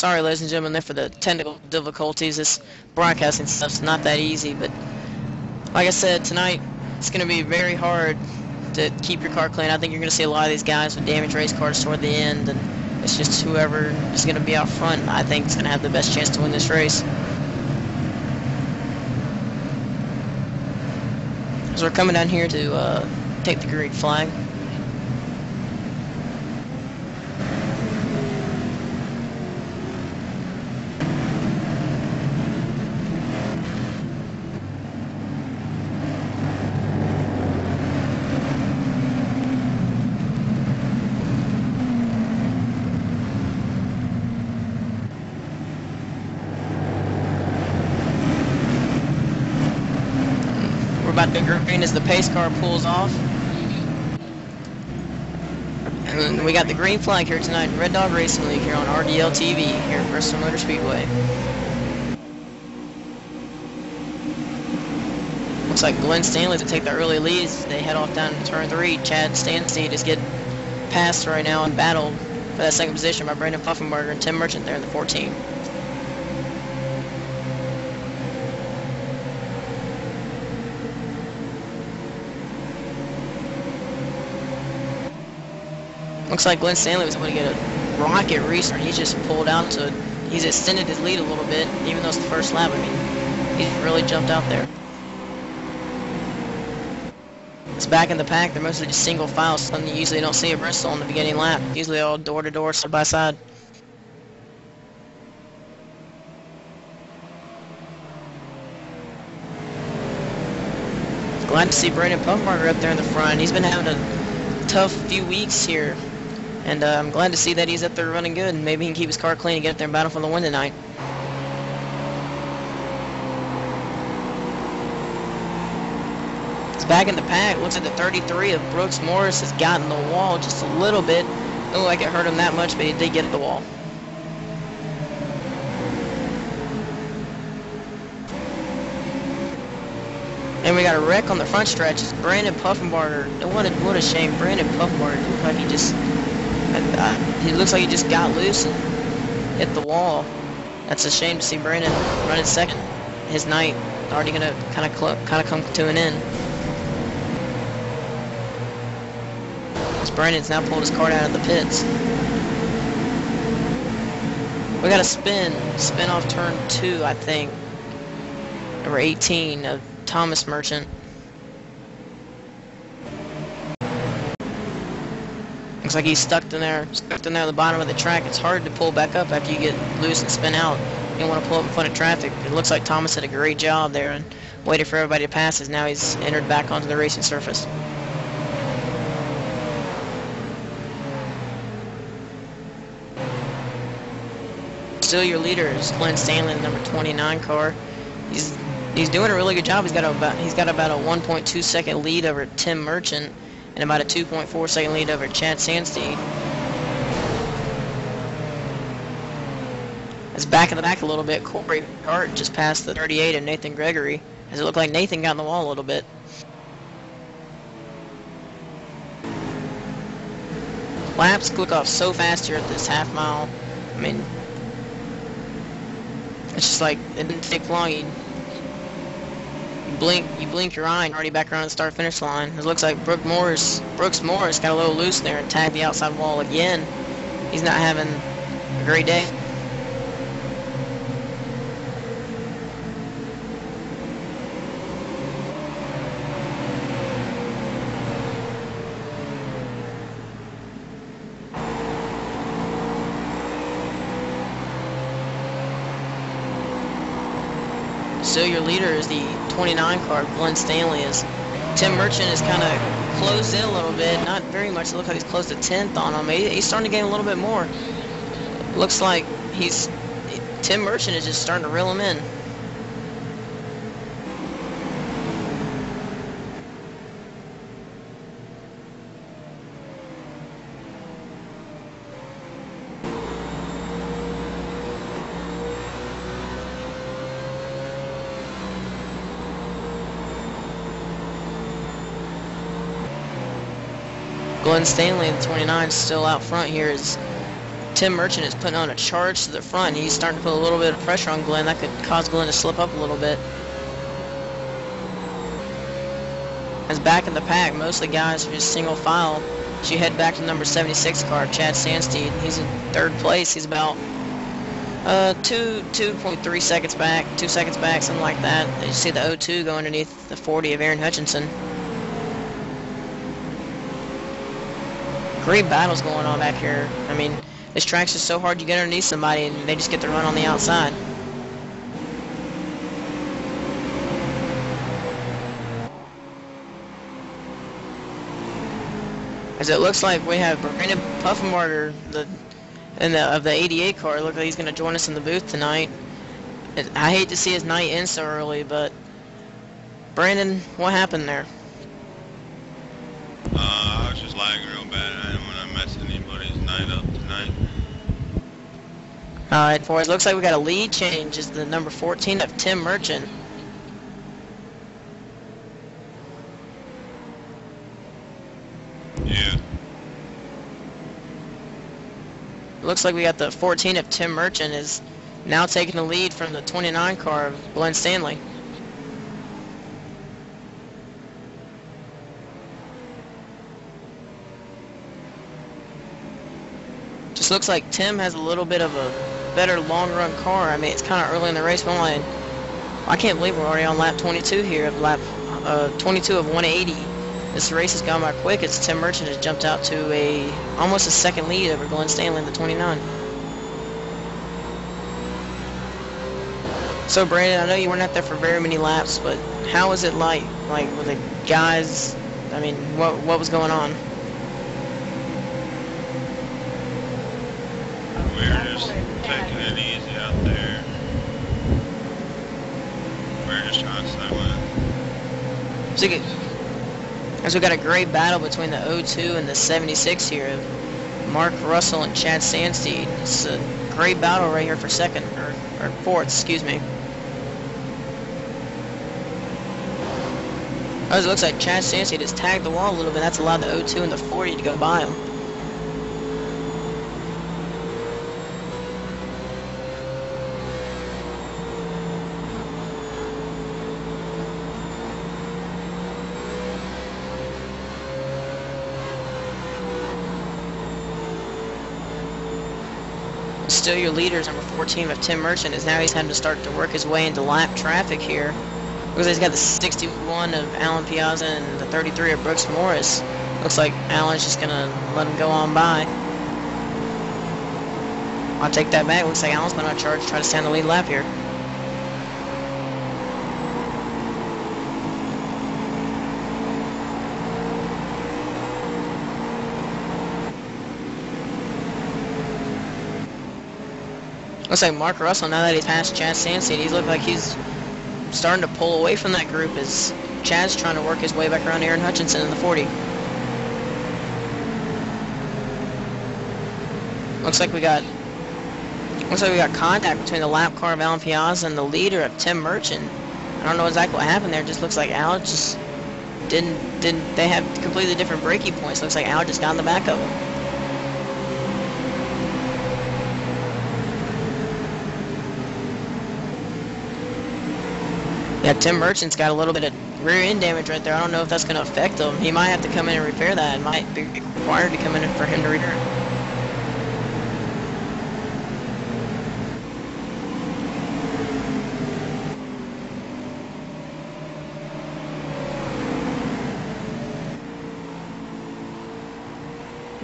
sorry, ladies and gentlemen, there for the technical difficulties. This broadcasting stuff's not that easy, but like I said, tonight it's going to be very hard to keep your car clean. I think you're going to see a lot of these guys with damaged race cars toward the end, and it's just whoever is going to be out front, I think, is going to have the best chance to win this race. So we're coming down here to take the green flag. About to green as the pace car pulls off. And we got the green flag here tonight in Red Dog Racing League here on RDL TV here at Bristol Motor Speedway. Looks like Glenn Stanley to take the early lead as they head off down to turn 3. Chad Stansteed is getting passed right now and battled for that second position by Brandon Puffenberger and Tim Merchant there in the 14. Looks like Glenn Stanley was able to get a rocket restart. He just pulled out to, he's extended his lead a little bit, even though it's the first lap. I mean, he's really jumped out there. It's back in the pack. They're mostly just single files, something you usually don't see at Bristol on the beginning lap. Usually all door to door, side by side. Glad to see Brandon Puffenberger up there in the front. He's been having a tough few weeks here. And I'm glad to see that he's up there running good, and maybe he can keep his car clean and get up there and battle for the win tonight. It's back in the pack. Looks like the 33 of Brooks Morris has gotten the wall just a little bit. Don't look like it hurt him that much, but he did get at the wall. And we got a wreck on the front stretch. It's Brandon Puffenberger. What a shame. Brandon Puffenberger looked like he just... he looks like he just got loose and hit the wall. That's a shame to see Brandon running second. His night already gonna kind of come to an end. As Brandon's now pulled his cart out of the pits. We got a spin off turn 2, I think. Number 18 of Thomas Merchant. Looks like he's stuck in there at the bottom of the track. It's hard to pull back up after you get loose and spin out. You don't want to pull up in front of traffic. It looks like Thomas did a great job there and waited for everybody to pass as now he's entered back onto the racing surface. Still your leader is Glenn Stanley, the number 29 car. He's doing a really good job. He's got about a 1.2 second lead over Tim Merchant and about a 2.4 second lead over Chad Stansteed. It's back in the back a little bit. Corey Hart just passed the 38 of Nathan Gregory, as it looked like Nathan got in the wall a little bit. Laps click off so fast here at this half mile. I mean, it's just like it didn't take long. You blink your eye and already back around the start-finish line. It looks like Brooks Morris got a little loose there and tagged the outside wall again. He's not having a great day. Still your leader is the 29 car, Glenn Stanley. As Tim Merchant is kind of closed in a little bit, not very much. It looks like he's close to 10th on him. He's starting to gain a little bit more. Looks like Tim Merchant is just starting to reel him in. Glenn Stanley, the 29, still out front here as Tim Merchant is putting on a charge to the front. He's starting to put a little bit of pressure on Glenn. That could cause Glenn to slip up a little bit. As back in the pack, most of the guys are just single file. As you head back to number 76 car, Chad Sandsteed. He's in 3rd place. He's about 2.3 seconds back, 2 seconds back, something like that. You see the 02 go underneath the 40 of Aaron Hutchinson. Great battles going on back here. I mean, this track's just so hard. You get underneath somebody and they just get to run on the outside. As it looks like we have Brandon Puffenbarger of the 88 car. Looks like he's going to join us in the booth tonight. I hate to see his night end so early, but Brandon, what happened there? I was just lagging real bad. I didn't want to mess anybody's night up tonight. Alright, boys, looks like we got a lead change. Is the number 14 of Tim Merchant. Yeah. Looks like we got the 14 of Tim Merchant is now taking the lead from the 29 car of Glenn Stanley. Just looks like Tim has a little bit of a better long-run car. I mean, it's kind of early in the race. I can't believe we're already on lap 22 here of lap 22 of 180. This race has gone by quick. It's Tim Merchant has jumped out to almost a second lead over Glenn Stanley in the 29. So Brandon, I know you weren't out there for very many laps, but how was it like? Like, were the guys? I mean, what was going on? We were just taking it easy out there. We were just trying to stay with. So as we got a great battle between the 02 and the 76 here of Mark Russell and Chad Sandsteed. It's a great battle right here for second, or fourth, excuse me. It looks like Chad Sandsteed has tagged the wall a little bit. That's allowed the 02 and the 40 to go by him. Still your leaders, number 14 of Tim Merchant, is now he's having to start to work his way into lap traffic here. Because he's got the 61 of Alan Piazza and the 33 of Brooks Morris. Looks like Alan's just going to let him go on by. I'll take that back. Looks like Alan's going to charge, try to stay on the lead lap here. Looks like Mark Russell, now that he's passed Chad Sandsteed, he looks like he's starting to pull away from that group as Chad's trying to work his way back around Aaron Hutchinson in the 40. Looks like we got contact between the lap car of Alan Piazza and the leader of Tim Merchant. I don't know exactly what happened there. It just looks like Al just didn't. They have completely different braking points. Looks like Al just got in the back of him. Yeah, Tim Merchant's got a little bit of rear end damage right there. I don't know if that's going to affect him. He might have to come in and repair that. It might be required to come in for him to repair it.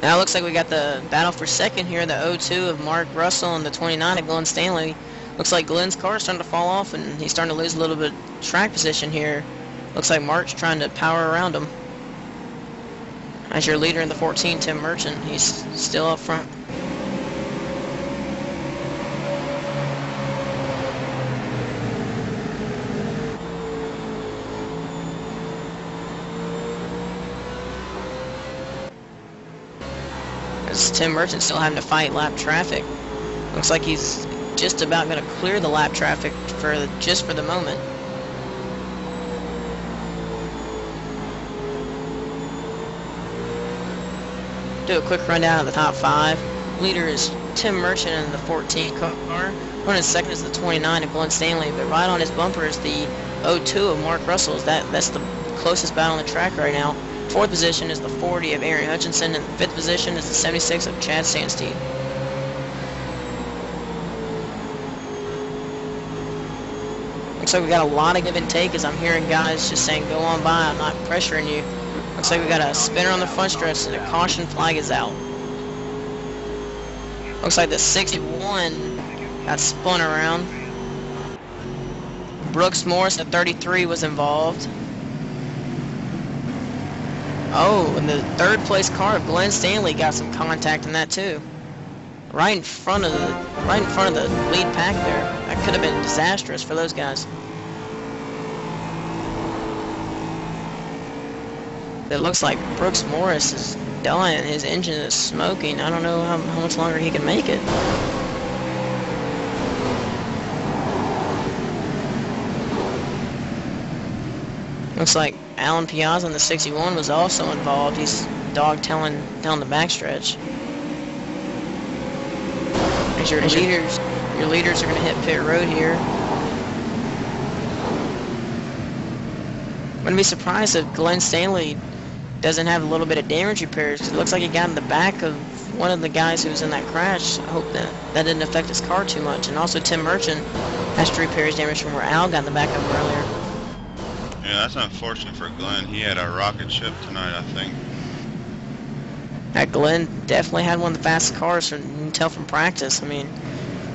Now it looks like we got the battle for second here, the 02 of Mark Russell and the 29 of Glenn Stanley. Looks like Glenn's car is starting to fall off and he's starting to lose a little bit of track position here. Looks like Mark's trying to power around him. As your leader in the 14, Tim Merchant, he's still up front. As Tim Merchant still having to fight lap traffic. Looks like he's just about going to clear the lap traffic just for the moment. Do a quick rundown of the top 5. Leader is Tim Merchant in the 14 car. Running second is the 29 of Glenn Stanley, but right on his bumper is the 02 of Mark Russell. That's the closest battle on the track right now. Fourth position is the 40 of Aaron Hutchinson, and fifth position is the 76 of Chad Sandsteed. Looks like we got a lot of give and take as I'm hearing guys just saying, go on by, I'm not pressuring you. Looks like we got a spinner on the front stretch and a caution flag is out. Looks like the 61 got spun around. Brooks Morris at 33 was involved. Oh, and the third place car of Glenn Stanley got some contact in that too. Right in front of the lead pack there. That could have been disastrous for those guys. It looks like Brooks Morris is dying. His engine is smoking. I don't know how much longer he can make it. Looks like Alan Piazza in the 61 was also involved. He's dog-tailing down the backstretch. As your leaders are going to hit pit road here. I'm going to be surprised if Glenn Stanley doesn't have a little bit of damage repairs, because it looks like he got in the back of one of the guys who was in that crash. I hope that didn't affect his car too much. And also Tim Merchant has to repair his damage from where Al got in the back of him earlier. Yeah, that's unfortunate for Glenn. He had a rocket ship tonight, I think. Glenn definitely had one of the fastest cars, you can tell from practice. I mean,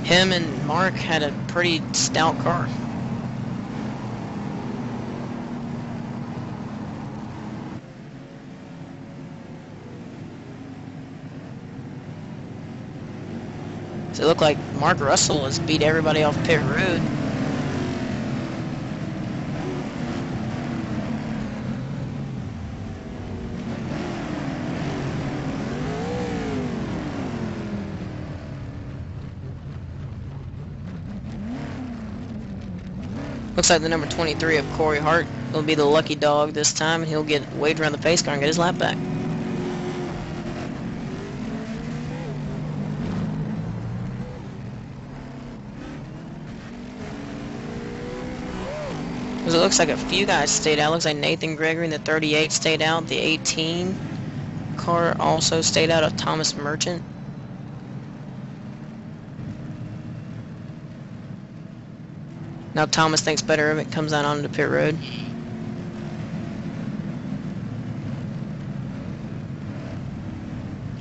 him and Mark had a pretty stout car. So it looked like Mark Russell has beat everybody off pit road. Looks like the number 23 of Corey Hart will be the lucky dog this time, and he'll get waved around the pace car and get his lap back. Because it looks like a few guys stayed out. Looks like Nathan Gregory in the 38 stayed out. The 18 car also stayed out of Thomas Merchant. Now Thomas thinks better of it, comes out onto the pit road.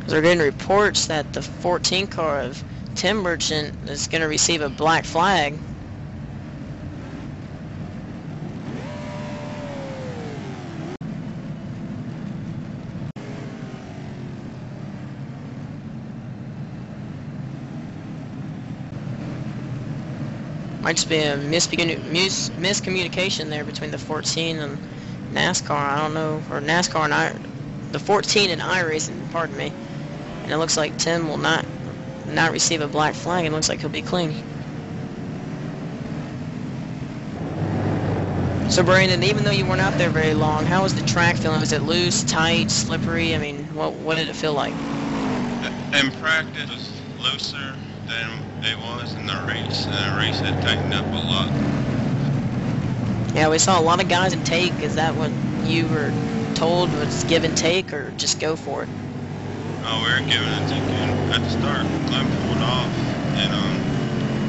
They're getting reports that the 14 car of Tim Merchant is going to receive a black flag. Might just be a miscommunication there between the 14 and NASCAR. I don't know, or NASCAR and the 14 and iRacing, pardon me. And it looks like Tim will not receive a black flag. It looks like he'll be clean. So Brandon, even though you weren't out there very long, how was the track feeling? Was it loose, tight, slippery? I mean, what did it feel like? In practice, it was looser than it was in the race, and the race had tightened up a lot. Yeah, we saw a lot of guys in take. Is that what you were told was give and take, or just go for it? Oh, we were giving and taking at the start. Glenn pulled off, and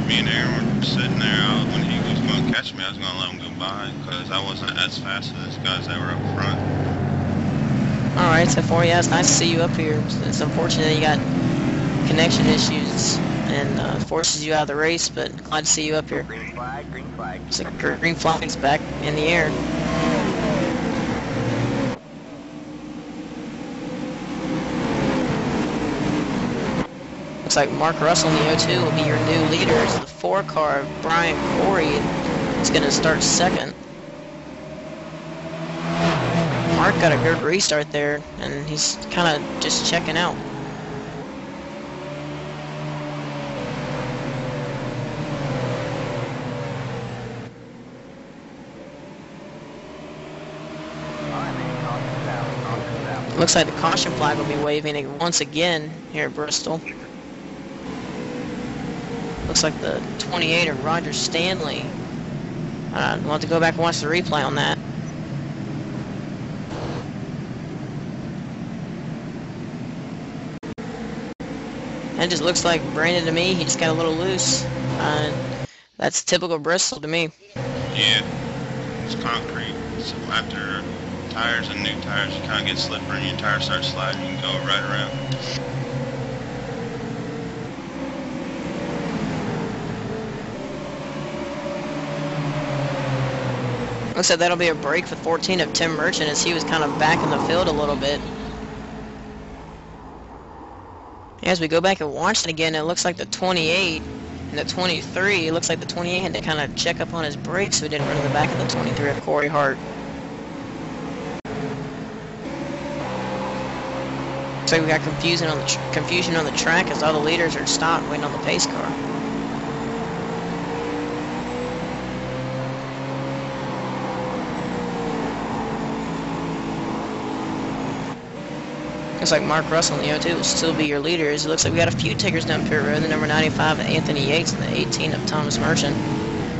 me and Aaron were sitting there. When he was going to catch me, I was going to let him go by, because I wasn't as fast as guys that were up front. All right, so for you, it's nice to see you up here. It's unfortunate that you got connection issues and forces you out of the race, but glad to see you up here. Green flag, green flag. So green flag's back in the air. Looks like Mark Russell in the 02 will be your new leader. It's the 4 car of Brian Corey is going to start second. Mark got a good restart there, and he's kind of just checking out. Out. Looks like the caution flag will be waving once again here at Bristol. Looks like the 28 of Roger Stanley. We'll have to go back and watch the replay on that. That just looks like Brandon to me. He just got a little loose. That's typical Bristol to me. Yeah, it's concrete. So after tires and new tires, you kind of get slippery and your tires start sliding and go right around. Looks like that'll be a break for 14 of Tim Merchant as he was kind of back in the field a little bit. As we go back and watch it again, it looks like the 28 and the 23, it looks like the 28 had to kind of check up on his brakes so he didn't run in the back of the 23 of Corey Hart. So we got confusion on the track as all the leaders are stopped waiting on the pace car. Looks like Mark Russell in the O2 will still be your leaders. It looks like we got a few takers down pit road. The number 95 of Anthony Yates and the 18 of Thomas Merchant.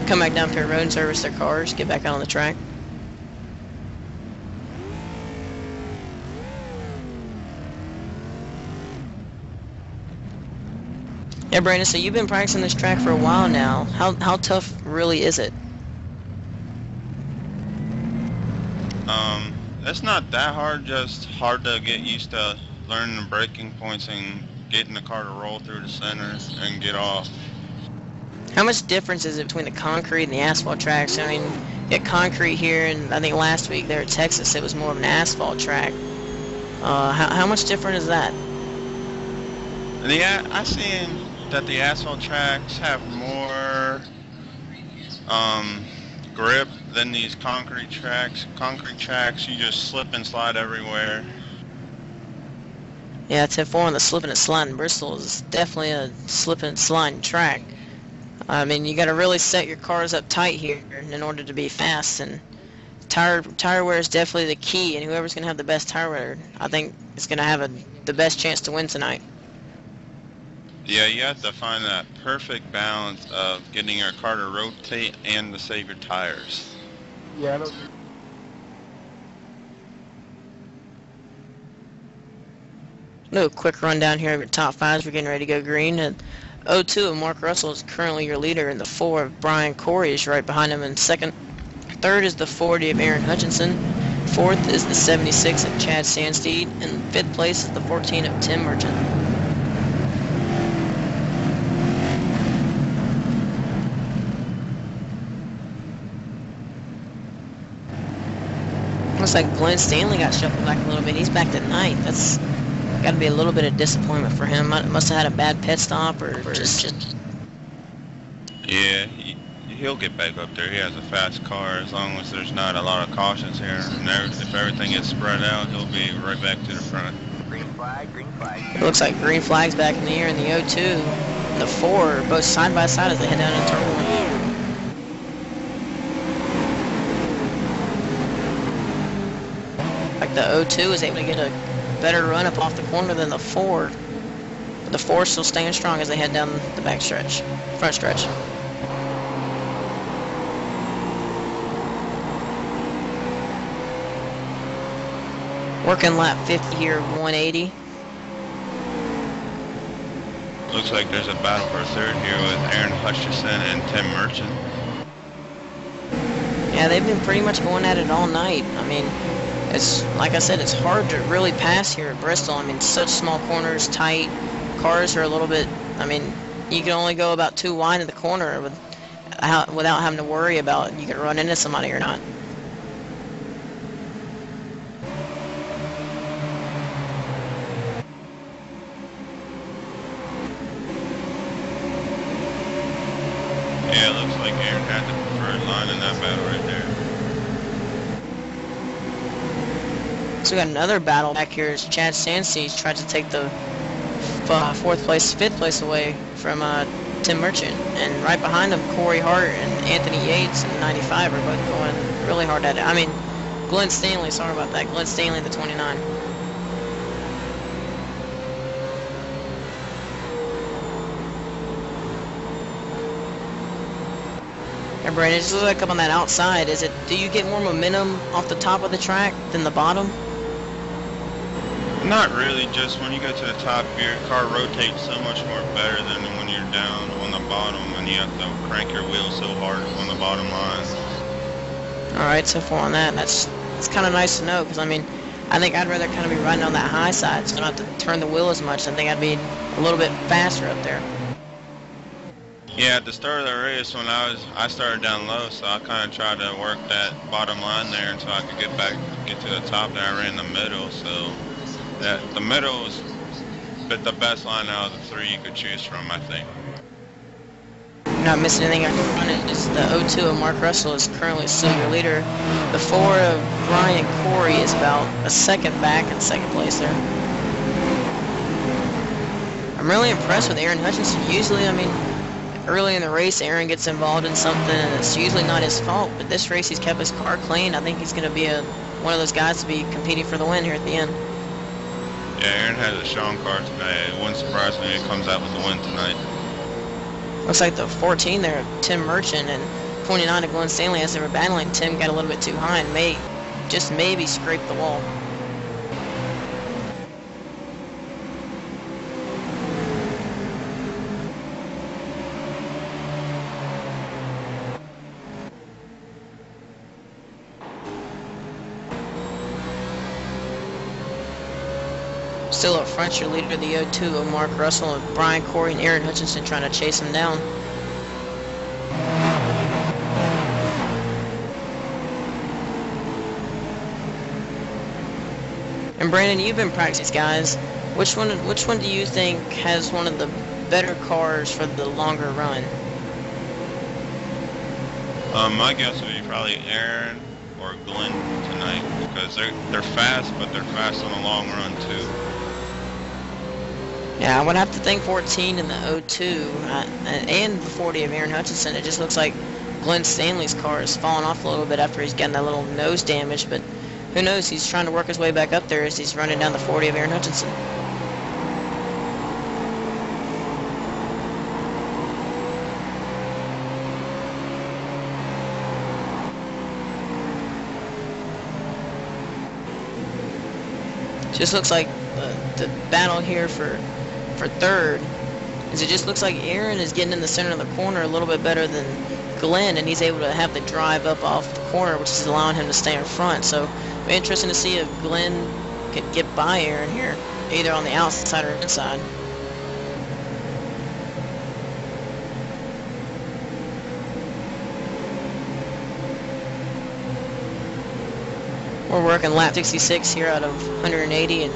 Come back down pit road and service their cars. Get back out on the track. Yeah, Brandon, so you've been practicing this track for a while now. How tough really is it? It's not that hard, just hard to get used to learning the braking points and getting the car to roll through the center and get off. How much difference is it between the concrete and the asphalt tracks? I mean, you get concrete here, and I think last week there at Texas it was more of an asphalt track. How much different is that? Yeah, I seen that the asphalt tracks have more grip than these concrete tracks. Concrete tracks, you just slip and slide everywhere. Yeah, 10-4 on the slipping and sliding. Bristol is definitely a slipping and sliding track. I mean, you got to really set your cars up tight here in order to be fast, and tire wear is definitely the key, and whoever's going to have the best tire wear, I think, is going to have the best chance to win tonight. Yeah, you have to find that perfect balance of getting your car to rotate and to save your tires. Yeah, I don't... Do a quick rundown here of your top fives. We're getting ready to go green. And 02 of Mark Russell is currently your leader, and the 4 of Brian Corey is right behind him in second. Third is the 40 of Aaron Hutchinson. Fourth is the 76 of Chad Sandsteed, and fifth place is the 14 of Tim Merchant. Looks like Glenn Stanley got shuffled back a little bit. He's back to 9th. That's got to be a little bit of disappointment for him. Must have had a bad pit stop or just... Yeah, he'll get back up there. He has a fast car as long as there's not a lot of cautions here. And if everything gets spread out, he'll be right back to the front. Green flag, green flag. It looks like green flags back in the air in the 02. And the 4 both side by side as they head down into turn 1. Like the 02 is able to get a better run up off the corner than the 4. But the 4 still staying strong as they head down the back stretch, front stretch. Working lap 50 here, 180. Looks like there's a battle for third here with Aaron Hutchinson and Tim Merchant. Yeah, they've been pretty much going at it all night. I mean, it's like I said, it's hard to really pass here at Bristol. I mean, such small corners, tight. Cars are a little bit, I mean, you can only go about 2 wide in the corner without having to worry about you can run into somebody or not. Yeah, it looks like Aaron had the preferred line in that battle right there. So we got another battle back here as Chad Sandsteed tries to take the 4th place, 5th place away from Tim Merchant. And right behind him, Corey Hart and Anthony Yates and 95 are both going really hard at it. I mean, Glenn Stanley, sorry about that. Glenn Stanley, the 29. And Brandon, just look up on that outside. Do you get more momentum off the top of the track than the bottom? Not really, just when you get to the top, your car rotates so much more better than when you're down on the bottom and you have to crank your wheels so hard on the bottom line. Alright, so far on that, that's kind of nice to know, because I mean, I think I'd rather kind of be riding on that high side, so I don't have to turn the wheel as much. I think I'd be a little bit faster up there. Yeah, at the start of the race, when I started down low, so I kind of tried to work that bottom line there until I could get to the top. Then I ran the middle, so the middle was the best line out of the three you could choose from, I think. Not missing anything on your front. It's the 02 of Mark Russell is currently still your leader. The 4 of Brian Corey is about a second back in second place there. I'm really impressed with Aaron Hutchinson. Usually, I mean, early in the race, Aaron gets involved in something, and it's usually not his fault. But this race, he's kept his car clean. I think he's going to be one of those guys to be competing for the win here at the end. Yeah, Aaron has a strong car tonight. It wouldn't surprise me if he comes out with the win tonight. Looks like the 14 there, Tim Merchant, and 29 of Glenn Stanley, as they were battling, Tim got a little bit too high and maybe scraped the wall. Still up front, your leader, the 02 of Mark Russell, and Brian Corey and Aaron Hutchinson trying to chase him down. And Brandon, you've been practicing, guys. Which one do you think has one of the better cars for the longer run? My guess would be probably Aaron or Glenn tonight, because they're fast, but they're fast on the long run too. Yeah, I would have to think 14 in the 02 and the 40 of Aaron Hutchinson. It just looks like Glenn Stanley's car has fallen off a little bit after he's gotten that little nose damage, but who knows? He's trying to work his way back up there as he's running down the 40 of Aaron Hutchinson. Just looks like the battle here for third is it just looks like Aaron is getting in the center of the corner a little bit better than Glenn, and he's able to have the drive up off the corner, which is allowing him to stay in front. So it'll be interesting to see if Glenn can get by Aaron here, either on the outside or inside. We're working lap 66 here out of 180, and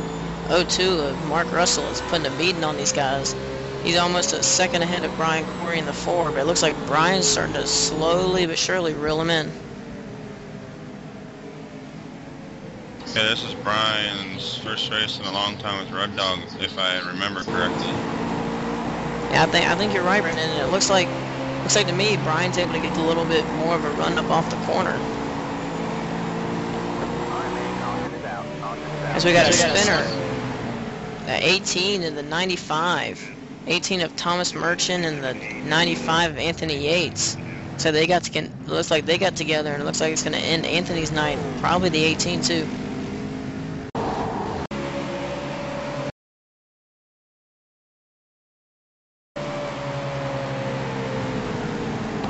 02 of Mark Russell is putting a beating on these guys. He's almost a second ahead of Brian Corey in the 4, but it looks like Brian's starting to slowly but surely reel him in. Yeah, this is Brian's first race in a long time with Red Dog, if I remember correctly. Yeah, I think you're right, Brendan. And it looks like to me Brian's able to get a little bit more of a run up off the corner. As we got a spinner. The 18 and the 95. 18 of Thomas Merchant and the 95 of Anthony Yates. So they looks like they got together, and it looks like it's going to end Anthony's night, probably the 18 too.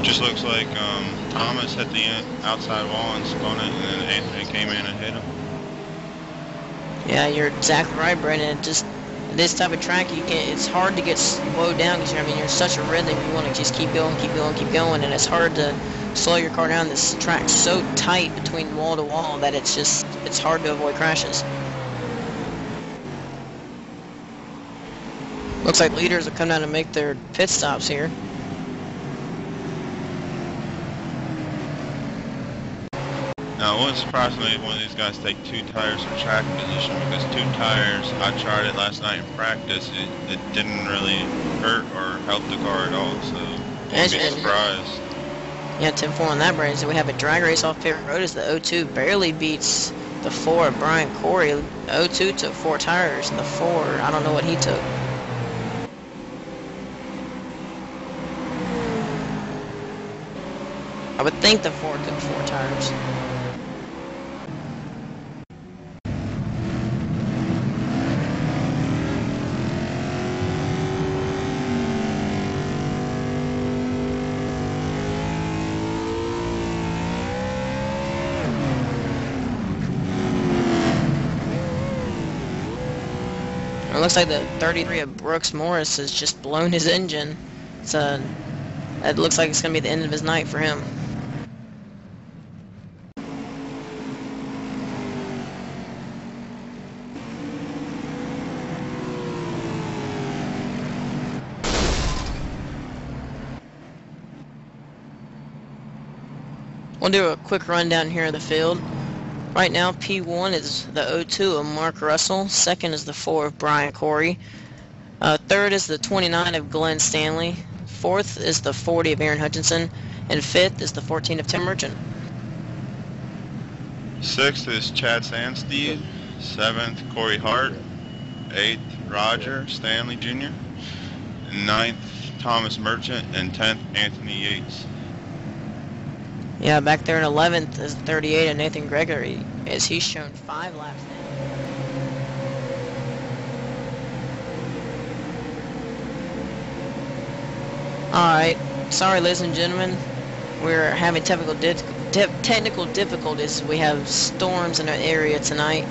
Just looks like Thomas hit the outside wall and spun it, and then Anthony came in and hit him. Yeah, you're exactly right, Brendan. Just this type of track, it's hard to get slowed down because you're in such a rhythm. You want to just keep going, and it's hard to slow your car down. This track's so tight between wall to wall that it's hard to avoid crashes. Looks like leaders will come down and make their pit stops here. Now, it wouldn't surprise me if one of these guys take 2 tires for track position, because 2 tires, I tried it last night in practice, it didn't really hurt or help the car at all, so I'd be surprised. Yeah, 10-4 on that, Brandon. So we have a drag race off pit road as the 02 barely beats the 4 of Brian Corey. 02 took 4 tires, and the 4, I don't know what he took. I would think the Ford could 4 tires. It looks like the 33 of Brooks Morris has just blown his engine. It looks like it's going to be the end of his night for him. We'll do a quick rundown here of the field. Right now, P1 is the 02 of Mark Russell. Second is the 4 of Brian Corey. Third is the 29 of Glenn Stanley. Fourth is the 40 of Aaron Hutchinson. And fifth is the 14 of Tim Merchant. Sixth is Chad Sandsteve. Seventh, Corey Hart. Eighth, Roger Stanley Jr. Ninth, Thomas Merchant. And 10th, Anthony Yates. Yeah, back there in 11th is 38 of Nathan Gregory, as he's shown 5 laps now. Alright, sorry ladies and gentlemen, we're having technical difficulties. We have storms in our area tonight,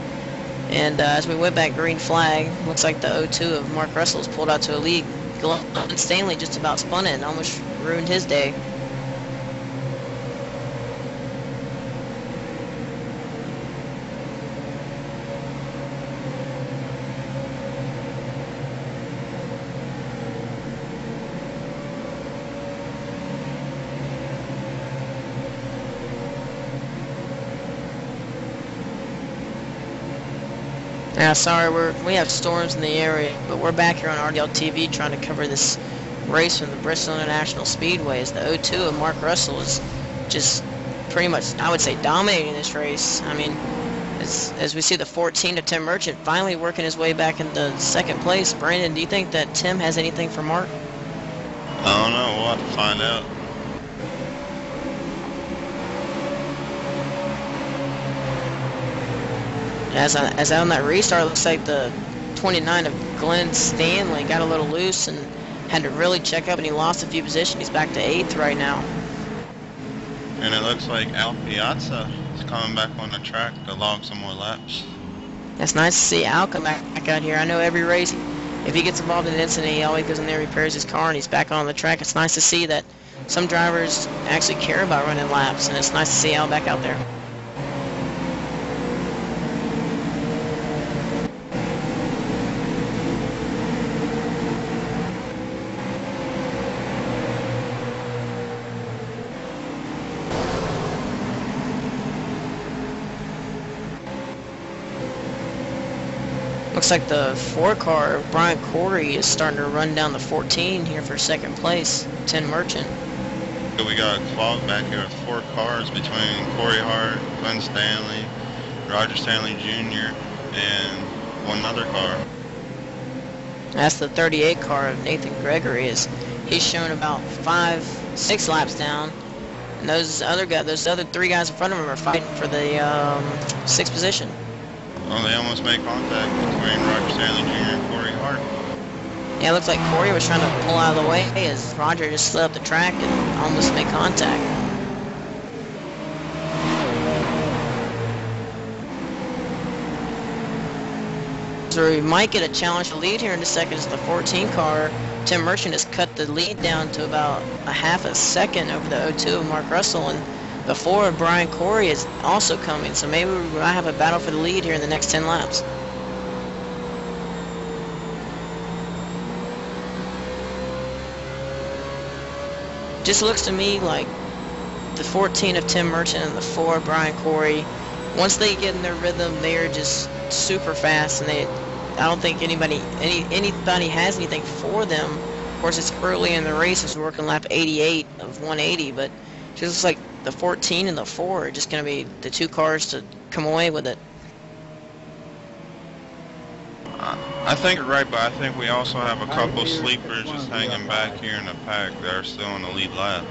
and as we went back green flag, looks like the 02 of Mark Russell's pulled out to a lead. Glenn Stanley just about spun it and almost ruined his day. Yeah, sorry, we have storms in the area, but we're back here on RDL TV trying to cover this race from the Bristol International Speedway. As the 02 of Mark Russell is just pretty much, I would say, dominating this race. I mean, as we see the 14 of Tim Merchant finally working his way back into second place. Brandon, do you think that Tim has anything for Mark? I don't know. We'll have to find out. As on that restart, it looks like the 29 of Glenn Stanley got a little loose and had to really check up, and he lost a few positions. He's back to 8th right now. And it looks like Al Piazza is coming back on the track to log some more laps. It's nice to see Al come back out here. I know every race, if he gets involved in an incident, he always goes in there, repairs his car, and he's back on the track. It's nice to see that some drivers actually care about running laps, and it's nice to see Al back out there. Looks like the 4 car, Brian Corey, is starting to run down the 14 here for second place, Tim Merchant. We got a clog back here with 4 cars between Corey Hart, Glenn Stanley, Roger Stanley Jr., and one other car. That's the 38 car of Nathan Gregory. He's shown about 5-6 laps down, and those other 3 guys in front of him are fighting for the 6th position. Well, they almost made contact between Roger Stanley Jr. and Corey Hart. Yeah, it looks like Corey was trying to pull out of the way as Roger just slid up the track and almost made contact. So we might get a challenge to lead here in a second as the 14 car. Tim Merchant has cut the lead down to about a half a second over the 02 of Mark Russell, and the 4 of Brian Corey is also coming, so maybe we might have a battle for the lead here in the next 10 laps. Just looks to me like the 14 of Tim Merchant and the 4 of Brian Corey, once they get in their rhythm, they are just super fast, and I don't think anybody has anything for them. Of course, it's early in the race, it's working lap 88 of 180, but it just looks like the 14 and the 4 are just going to be the 2 cars to come away with it. I think you're right, but I think we also have a couple sleepers just hanging back here in the pack that are still in the lead lap.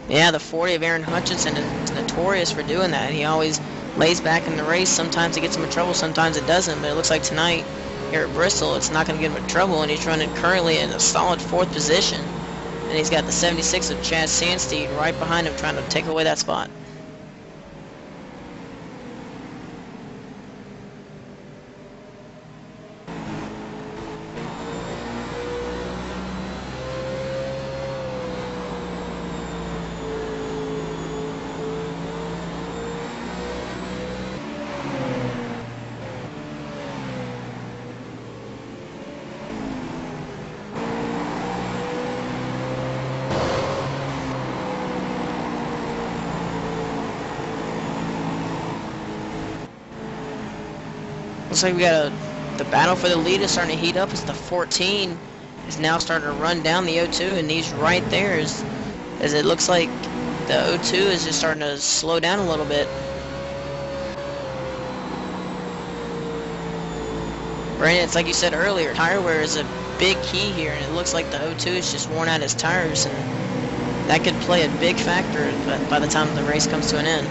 Yeah, the 40 of Aaron Hutchinson is notorious for doing that. He always lays back in the race. Sometimes it gets him in trouble, sometimes it doesn't. But it looks like tonight here at Bristol, it's not going to get him in trouble, and he's running currently in a solid 4th position. And he's got the 76 of Chad Sandsteed right behind him trying to take away that spot. Looks like we got the battle for the lead is starting to heat up as the 14 is now starting to run down the 02, and he's right there as it looks like the 02 is just starting to slow down a little bit. Brandon, it's like you said earlier, tire wear is a big key here, and it looks like the 02 is just worn out his tires, and that could play a big factor by the time the race comes to an end.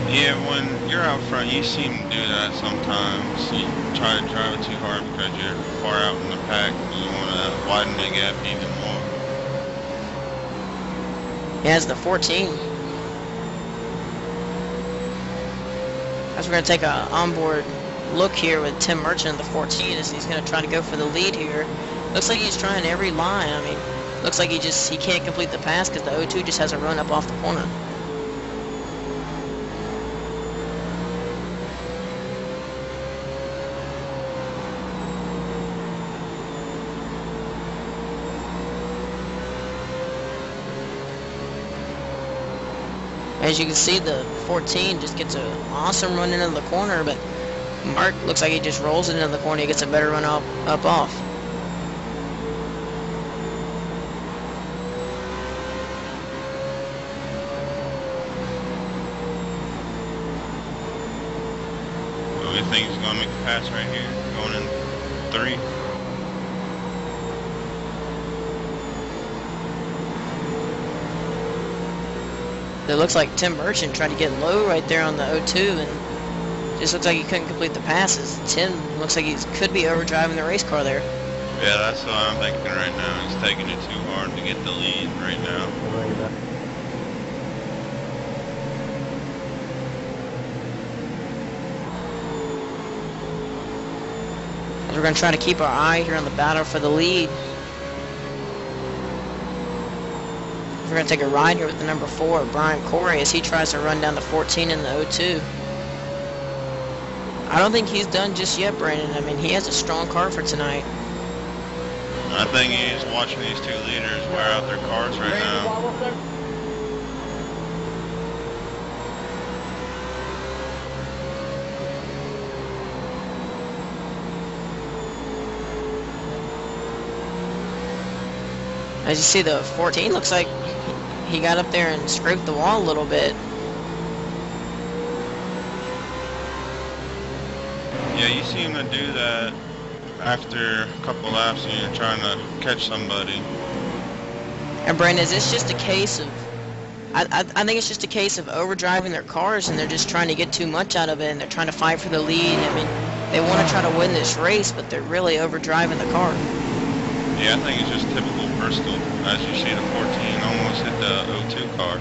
Yeah, when you're out front, you seem to do that sometimes. You try to drive it too hard because you're far out in the pack and you want to widen the gap even more. Yeah, it's the 14. As we're going to take a onboard look here with Tim Merchant, the 14, as he's going to try to go for the lead here. Looks like he's trying every line. I mean, looks like he can't complete the pass because the 02 just has a run up off the corner. As you can see, the 14 just gets an awesome run into the corner, but Mark looks like he just rolls it into the corner. He gets a better run up off. So you think he's going to make the pass right here, going in 3? It looks like Tim Merchant tried to get low right there on the 02, and just looks like he couldn't complete the passes. Tim looks like he could be overdriving the race car there. Yeah, that's what I'm thinking right now. He's taking it too hard to get the lead right now. As we're going to try to keep our eye here on the battle for the lead. We're going to take a ride here with the number 4, Brian Corey, as he tries to run down the 14 in the 02. I don't think he's done just yet, Brandon. I mean, he has a strong car for tonight. I think he's watching these 2 leaders wear out their cars right now. As you see, the 14 looks like he got up there and scraped the wall a little bit. Yeah, you seem to do that after a couple laps when you're trying to catch somebody. And Brandon, is this just a case of, I think it's just a case of overdriving their cars, and they're just trying to get too much out of it, and they're trying to fight for the lead. I mean, they want to try to win this race, but they're really overdriving the car. Yeah, I think it's just typical Bristol. As you see, the 14 almost hit the 02 car.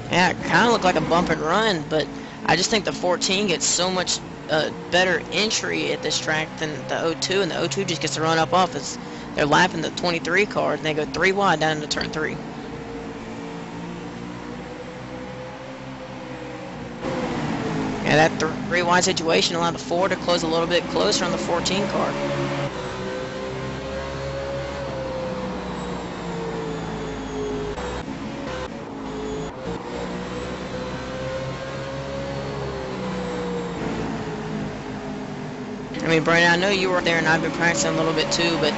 Yeah, it kind of looked like a bump and run, but I just think the 14 gets so much better entry at this track than the 02, and the 02 just gets to run up off. They're lapping the 23 car, and they go 3 wide down into turn 3. Yeah, that 3 wide situation allowed the 4 to close a little bit closer on the 14 car. I mean, Brian, I know you were there and I've been practicing a little bit too, but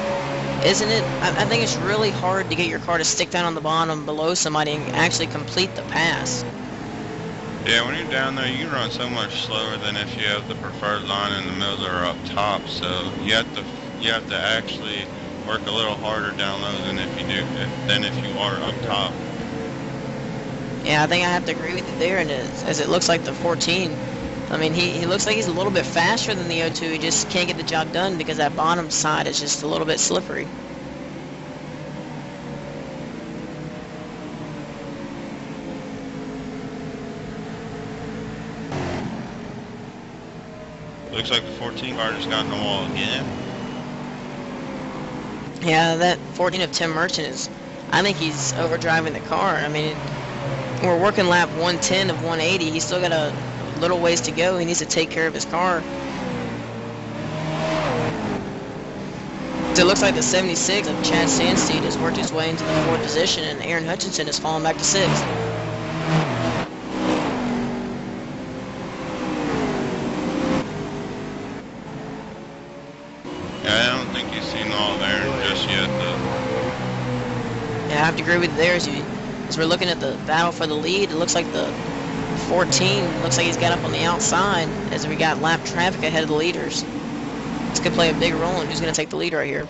isn't it, I think it's really hard to get your car to stick down on the bottom below somebody and actually complete the pass. Yeah, when you're down there, you run so much slower than if you have the preferred line in the middle or up top. So you have to actually work a little harder down low than if you are up top. Yeah, I think I have to agree with you there, and as it looks like the 14, I mean, he looks like he's a little bit faster than the O2, he just can't get the job done because that bottom side is just a little bit slippery. Looks like the 14 car just got in the wall again. Yeah, that 14 of Tim Merchant is, I think he's overdriving the car. I mean, we're working lap 110 of 180. He's still got a little ways to go. He needs to take care of his car. So it looks like the 76 of Chad Sandsteed has worked his way into the 4th position, and Aaron Hutchinson has fallen back to 6th. Yeah, I don't think he's seen all of Aaron just yet, though. Yeah, I have to agree with you there. As we're looking at the battle for the lead, it looks like the 14 looks like he's got up on the outside as we got lap traffic ahead of the leaders. This could play a big role in who's going to take the lead right here.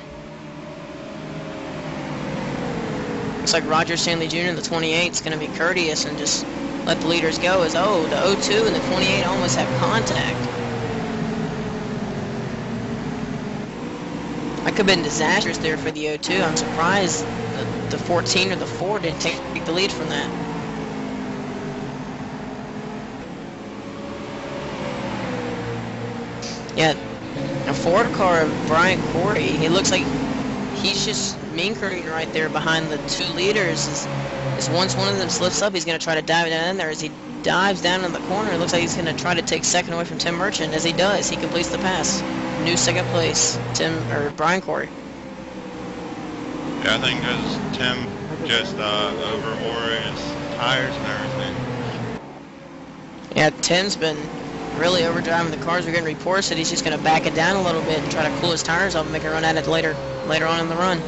Looks like Roger Stanley Jr. in the 28 is going to be courteous and just let the leaders go as, oh, the 02 and the 28 almost have contact. That could have been disastrous there for the 02. I'm surprised the 14 or the 4 didn't take the lead from that. Yeah, a Ford car of Brian Corey, he looks like he's just minkering right there behind the 2 leaders. As once one of them slips up, he's going to try to dive down in there. As he dives down in the corner, it looks like he's going to try to take second away from Tim Merchant. As he does, he completes the pass. New second place, Brian Corey. Yeah, I think because Tim just over-wore his tires and everything. Yeah, Tim's been really overdriving the cars. We're getting reports that he's just going to back it down a little bit and try to cool his tires off and make a run at it later on in the run.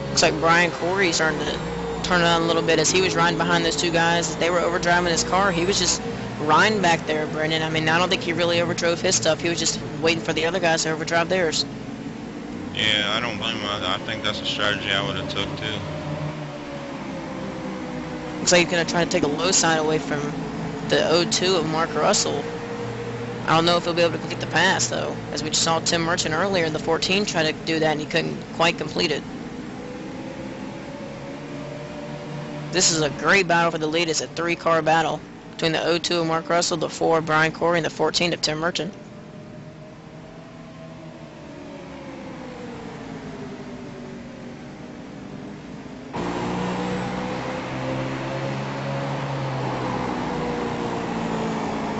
Looks like Brian Corey's starting to turn it on a little bit as he was riding behind those 2 guys. As they were overdriving his car, he was just riding back there, Brendan. I mean, I don't think he really overdrove his stuff. He was just waiting for the other guys to overdrive theirs. Yeah, I don't blame him. I think that's a strategy I would have took too. Looks like he's going to try to take a low side away from the 02 of Mark Russell. I don't know if he'll be able to complete the pass, though, as we just saw Tim Merchant earlier in the 14 try to do that, and he couldn't quite complete it. This is a great battle for the lead. It's a 3-car battle between the 02 of Mark Russell, the 4 of Brian Corey, and the 14 of Tim Merchant.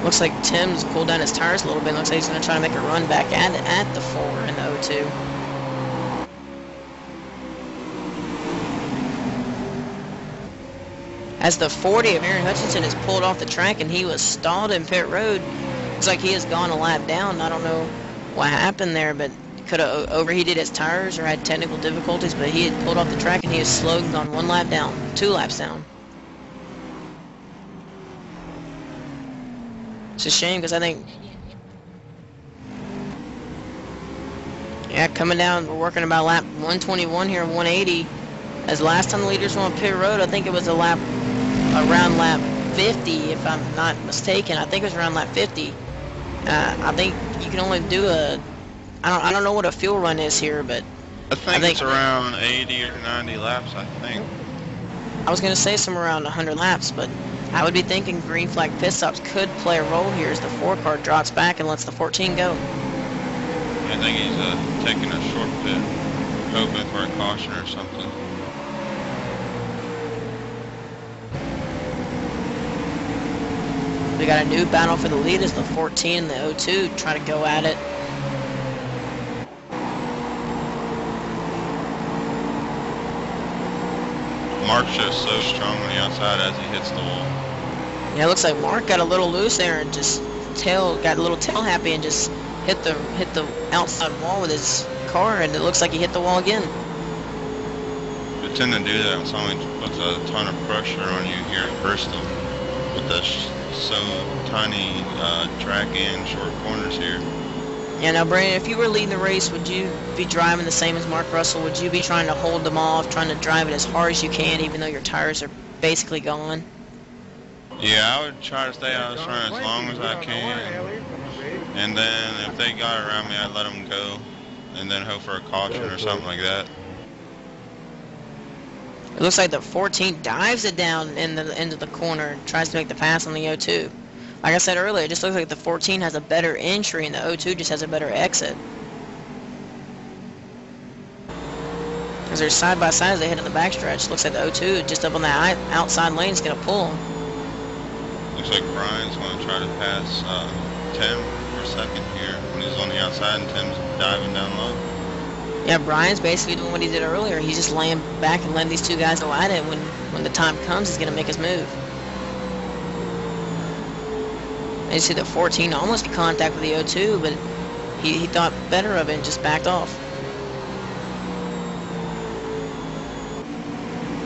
Looks like Tim's pulled down his tires a little bit. Looks like he's going to try to make a run back at the 4 in the 02. As the 40 of Aaron Hutchinson is pulled off the track and he was stalled in pit road. Looks like he has gone a lap down. I don't know what happened there, but could have overheated his tires or had technical difficulties, but he had pulled off the track and he has slowed and gone 1 lap down, 2 laps down. It's a shame because I think, yeah, coming down, we're working about lap 121 here, 180. As last time the leaders were on pit road, I think it was around lap 50, if I'm not mistaken. I think it was around lap 50. I think you can only do I don't know what a fuel run is here, but I think it's around 80 or 90 laps, I think. I was going to say somewhere around 100 laps, but I would be thinking green flag pit stops could play a role here as the 4 car drops back and lets the 14 go. I think he's taking a short pit, hoping for a caution or something. We got a new battle for the lead as the 14 and the 02 try to go at it. Mark's just so strong on the outside as he hits the wall. Yeah, it looks like Mark got a little loose there and just got a little tail happy and just hit the outside wall with his car, and it looks like he hit the wall again. They tend to do that when someone puts a ton of pressure on you here in Bristol with the so tiny track and short corners here. Yeah, now Brandon, if you were leading the race, would you be driving the same as Mark Russell? Would you be trying to hold them off, trying to drive it as hard as you can, even though your tires are basically gone? Yeah, I would try to stay out of the front as long as I can. And then if they got around me, I'd let them go. And then hope for a caution or something like that. It looks like the 14 dives it down into the corner and tries to make the pass on the O2. Like I said earlier, it just looks like the 14 has a better entry and the O2 just has a better exit. As they're side by side as they head in the backstretch, looks like the O2 just up on that outside lane is going to pull them. Looks like Brian's going to try to pass Tim for a second here when he's on the outside and Tim's diving down low. Yeah, Brian's basically doing what he did earlier. He's just laying back and letting these two guys go at it. When the time comes, he's going to make his move. And you see the 14 almost in contact with the O2, but he thought better of it and just backed off.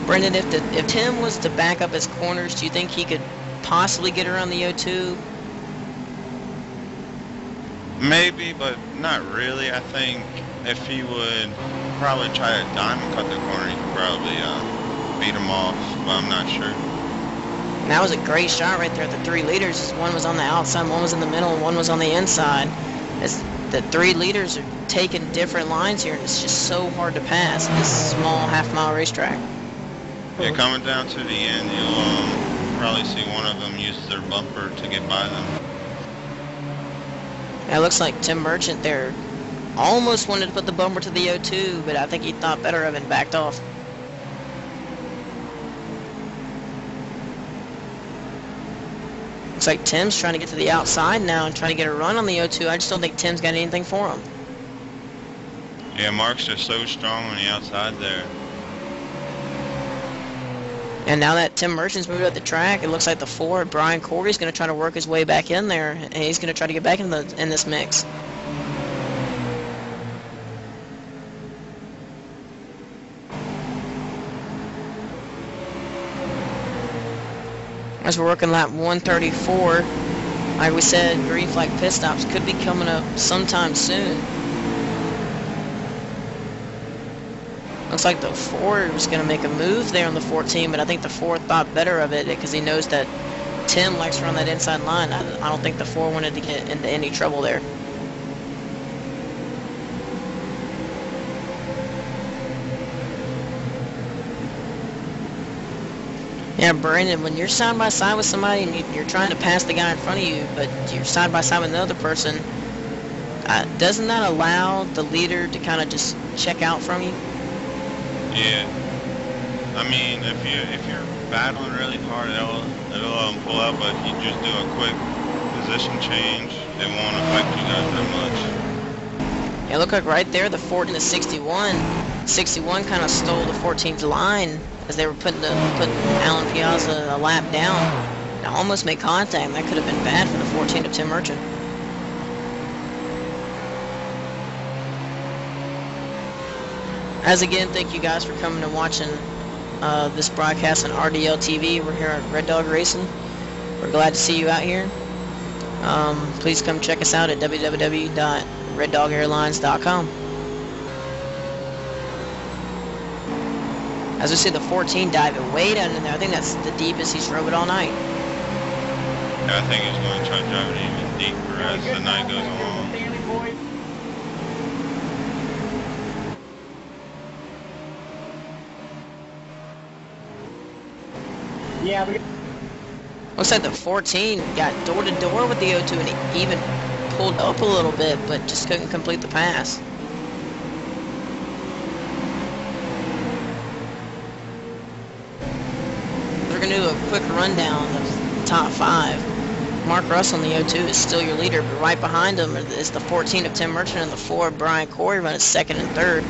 Brendan, if Tim was to back up his corners, do you think he could possibly get around the O2? Maybe, but not really. I think if he would probably try to diamond cut the corner, he could probably beat him off, but I'm not sure. And that was a great shot right there at the 3 leaders. One was on the outside, one was in the middle, and one was on the inside. As the 3 leaders are taking different lines here, and it's just so hard to pass in this small half-mile racetrack. Yeah, coming down to the end, you'll probably see one of them use their bumper to get by them. Yeah, it looks like Tim Merchant there almost wanted to put the bumper to the O2, but I think he thought better of it and backed off. Looks like Tim's trying to get to the outside now and trying to get a run on the O2. I just don't think Tim's got anything for him. Yeah, Mark's just so strong on the outside there. And now that Tim Merchant's moved up the track, it looks like the 4, Brian Corey's going to try to work his way back in there, and he's going to try to get back in this mix. As we're working lap 134, like we said, green flag pit stops could be coming up sometime soon. Looks like the 4 was going to make a move there on the 14, but I think the 4 thought better of it because he knows that Tim likes to run that inside line. I don't think the 4 wanted to get into any trouble there. Yeah, Brandon, when you're side by side with somebody and you're trying to pass the guy in front of you, but you're side by side with another person, doesn't that allow the leader to kind of just check out from you? Yeah. I mean, if you're battling really hard, it'll pull out, but if you just do a quick position change, it won't affect you guys that much. Yeah, look like right there, the 14 to 61. 61 kind of stole the 14's line as they were putting Alan Piazza a lap down. It almost made contact, and that could have been bad for the 14 of Tim Merchant. As again, thank you guys for coming and watching this broadcast on RDL TV. We're here at Red Dog Racing. We're glad to see you out here. Please come check us out at www.reddogairlines.com. As we see the 14 diving way down in there, I think that's the deepest he's drove it all night. Yeah, I think he's going to try to drive it even deeper as the night goes along. Yeah, Looks like the 14 got door to door with the O2 and he even pulled up a little bit, but just couldn't complete the pass. We're going to do a quick rundown of the top 5. Mark Russell on the O2 is still your leader, but right behind him is the 14 of Tim Merchant and the 4 of Brian Corey running 2nd and 3rd.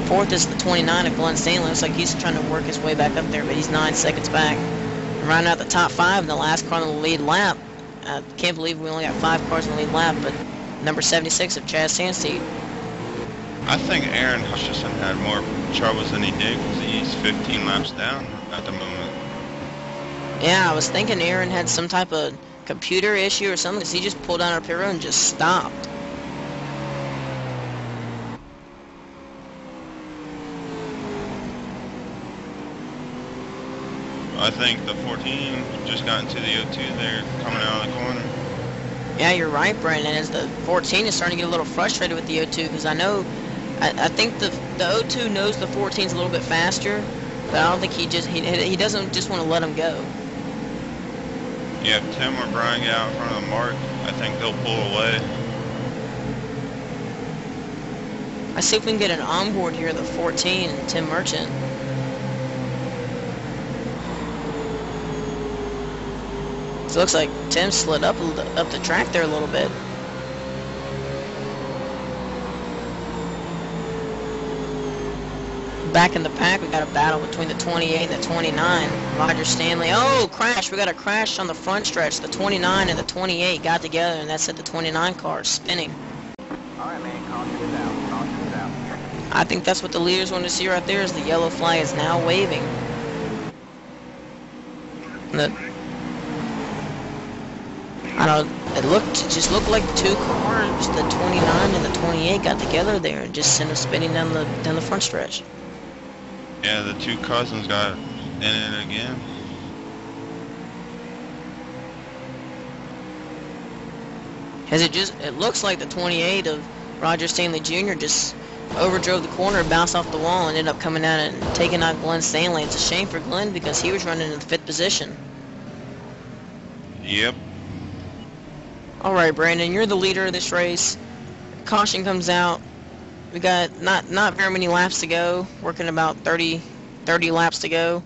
4th is the 29 of Glenn Stanley. Looks like he's trying to work his way back up there, but he's 9 seconds back. And rounding out the top 5 in the last car on the lead lap. I can't believe we only got 5 cars in the lead lap, but number 76 of Chaz Sansteed. I think Aaron Hutchison had more troubles than he did because he's 15 laps down at the moment. Yeah, I was thinking Aaron had some type of computer issue or something because he just pulled down our pit road and just stopped. I think the 14 just got into the O2 there, coming out of the corner. Yeah, you're right, Brandon. As the 14 is starting to get a little frustrated with the O2, because I think the O2 knows the 14's a little bit faster, but I don't think he doesn't just want to let him go. Yeah, if Tim or Brian get out in front of the mark, I think they'll pull away. I see if we can get an onboard here, the 14 and Tim Merchant. So it looks like Tim slid up the track there a little bit. Back in the pack, we got a battle between the 28 and the 29. Roger Stanley. Oh, crash. We got a crash on the front stretch. The 29 and the 28 got together, and that set the 29 car spinning. Alright, man, caution is out. Caution is out. I think that's what the leaders want to see right there, is the yellow flag is now waving. It just looked like two cars, the 29 and the 28 got together there and just sent them spinning down the front stretch. Yeah, the two cousins got in it again. It looks like the 28 of Roger Stanley Jr. just overdrove the corner, bounced off the wall, and ended up coming out and taking out Glenn Stanley. It's a shame for Glenn because he was running in the 5th position. Yep. Alright, Brandon, you're the leader of this race. Caution comes out. We got not very many laps to go. Working about 30 laps to go.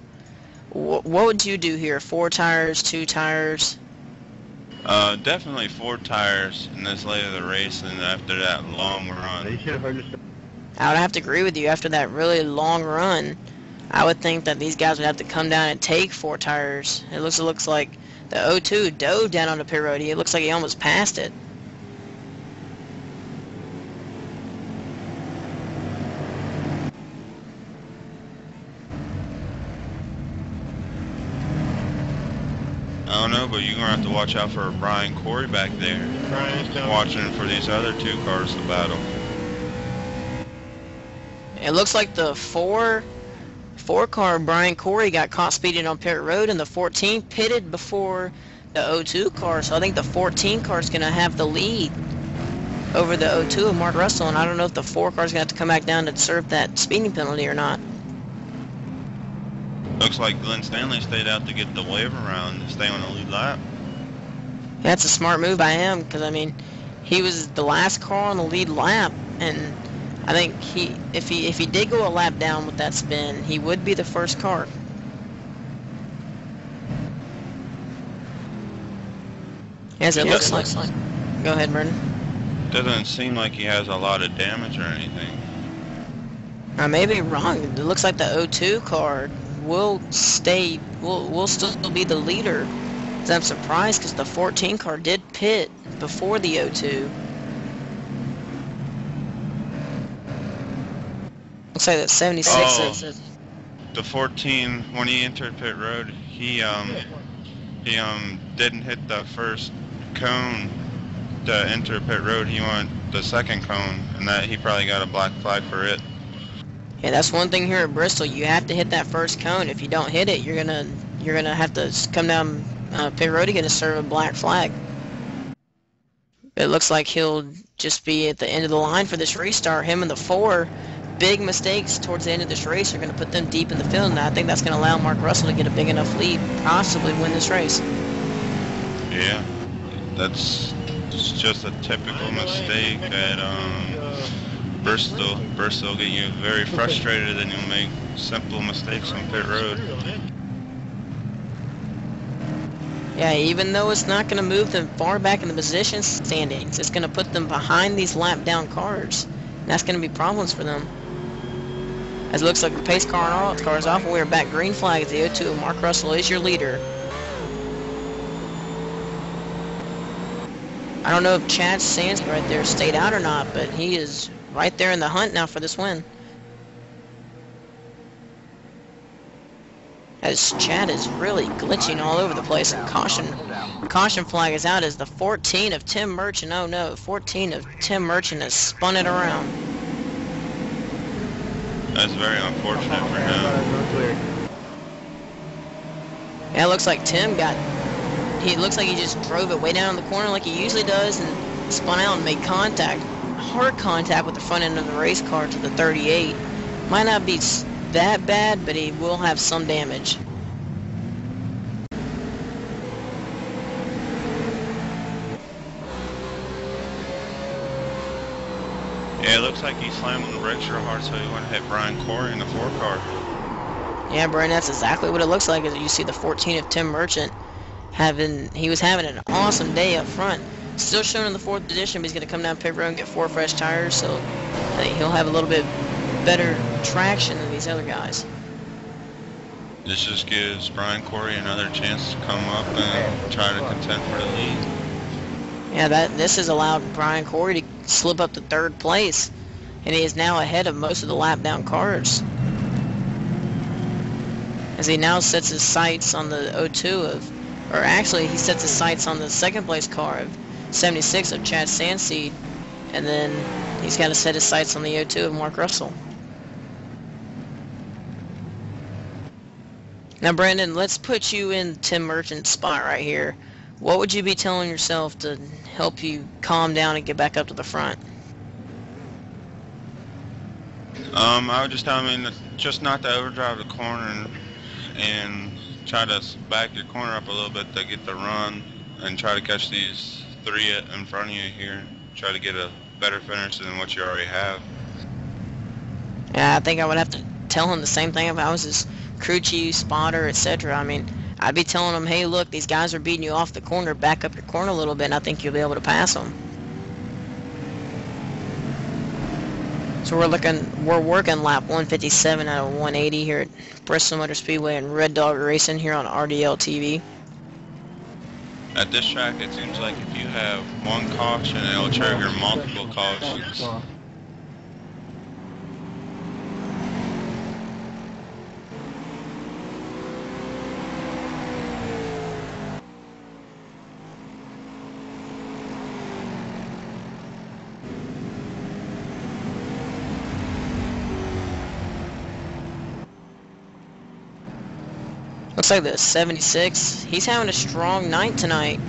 What would you do here? 4 tires, 2 tires? Definitely 4 tires in this late of the race and after that long run. They should have heard us. I would have to agree with you. After that really long run, I would think that these guys would have to come down and take 4 tires. It looks like the O2 dove down on the pit road. It looks like he almost passed it. I don't know, but you're going to have to watch out for Brian Corey back there. Watching for these other 2 cars to battle. It looks like the 4 car Brian Corey got caught speeding on pit road, and the 14 pitted before the O2 car, so I think the 14 car is going to have the lead over the O2 of Mark Russell, and I don't know if the 4 car is going to have to come back down to serve that speeding penalty or not. Looks like Glenn Stanley stayed out to get the wave around to stay on the lead lap. That's a smart move by him, because I mean, he was the last car on the lead lap, and I think if he did go a lap down with that spin, he would be the first car. As it looks like. Go ahead, Vernon. Doesn't seem like he has a lot of damage or anything. I may be wrong. It looks like the O2 car will still be the leader. So I'm surprised because the 14 car did pit before the O2. Looks like that 76 is. The 14, when he entered pit road, he didn't hit the first cone to enter pit road. He went the second cone, and that he probably got a black flag for it. Yeah, that's one thing here at Bristol. You have to hit that first cone. If you don't hit it, you're gonna have to come down pit road again to serve a black flag. It looks like he'll just be at the end of the line for this restart. Him and the 4 big mistakes towards the end of this race are going to put them deep in the field, and I think that's going to allow Mark Russell to get a big enough lead, possibly win this race. Yeah, that's just a typical mistake at Bristol. Bristol get you very frustrated, and you'll make simple mistakes on pit road. Yeah, even though it's not going to move them far back in the position standings, it's going to put them behind these lap down cars. And that's going to be problems for them. As it looks like the pace car and all its cars off, and we're back green flag as the O2 of Mark Russell is your leader. I don't know if Chad Sansky right there stayed out or not, but he is right there in the hunt now for this win. As Chad is really glitching all over the place, and caution flag is out as the 14 of Tim Merchant. Oh no, 14 of Tim Merchant has spun it around. That's very unfortunate for him. Yeah, it looks like Tim got... He looks like he just drove it way down in the corner like he usually does and spun out and made contact. Hard contact with the front end of the race car to the 38. Might not be that bad, but he will have some damage. Yeah, it looks like he slammed on the brakes real hard, so he went to hit Brian Corey in the 4 car. Yeah, Brian, that's exactly what it looks like. As you see the 14 of Tim Merchant he was having an awesome day up front. Still showing in the 4th position, but he's going to come down pit road and get 4 fresh tires, so I think he'll have a little bit better traction than these other guys. This just gives Brian Corey another chance to come up and try to contend for the lead. Yeah, this has allowed Brian Corey to slip up to 3rd place, and he is now ahead of most of the lap down cars. As he now sets his sights on the 02 of, or actually he sets his sights on the 2nd place car of 76 of Chad Sanseed, and then he's got to set his sights on the 02 of Mark Russell. Now, Brandon, let's put you in Tim Merchant's spot right here. What would you be telling yourself to help you calm down and get back up to the front? I would just tell him just not to overdrive the corner and try to back your corner up a little bit to get the run and try to catch these 3 in front of you here. Try to get a better finish than what you already have. Yeah, I think I would have to tell him the same thing if I was his crew chief, spotter, etc. I mean, I'd be telling him, hey, look, these guys are beating you off the corner. Back up your corner a little bit, and I think you'll be able to pass them. So we're working lap 157 out of 180 here at Bristol Motor Speedway and Red Dog Racing here on RDL TV. At this track, it seems like if you have 1 caution, it'll trigger multiple cautions. Looks like the 76, he's having a strong night tonight,